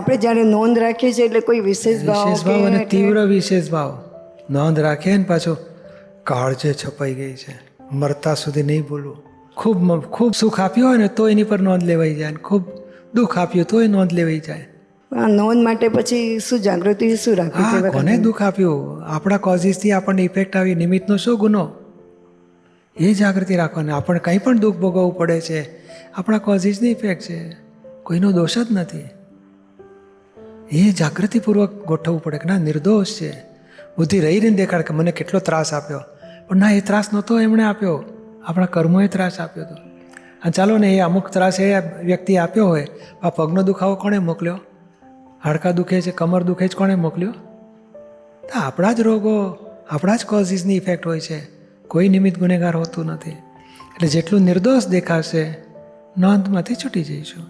આપણે જ્યારે નોંધ રાખીએ છીએ એટલે કોઈ વિશેષ ભાવ અને તીવ્ર વિશેષ ભાવ નોંધ રાખીએ ને પાછું કાળજે છપાઈ ગઈ છે, મરતા સુધી નહીં ભૂલવું. ખૂબ સુખ આપ્યું હોય ને તો એની પર નોંધ લેવાઈ જાય, ખૂબ દુઃખ આપ્યું તો એ નોંધ લેવાઈ જાય. આ નોંધ માટે પછી શું જાગૃતિ શું રાખવી? હા, કોને દુઃખ આપ્યું, આપણા કોઝિસથી આપણને ઇફેક્ટ આવી, નિમિત્તનો શું ગુનો, એ જાગૃતિ રાખવાની. આપણને કંઈ પણ દુઃખ ભોગવવું પડે છે, આપણા કોઝિસની ઇફેક્ટ છે, કોઈનો દોષ જ નથી. એ જાગૃતિપૂર્વક ગોઠવવું પડે કે ના નિર્દોષ છે. બુદ્ધિ રહી રહીને દેખાડ કે મને કેટલો ત્રાસ આપ્યો, પણ ના એ ત્રાસ નહોતો એમણે આપ્યો, આપણા કર્મોએ ત્રાસ આપ્યો હતો. અને ચાલો ને એ અમુક ત્રાસ એ વ્યક્તિ આપ્યો હોય, આ પગનો દુખાવો કોણે મોકલ્યો, હાડકાં દુખે છે, કમર દુખે છે, કોણે મોકલ્યો? તો આપણા જ રોગો, આપણા જ કોઝિસની ઇફેક્ટ હોય છે, કોઈ નિમિત્ત ગુનેગાર હોતું નથી. એટલે જેટલું નિર્દોષ દેખાશે નોંધમાંથી છૂટી જઈશું.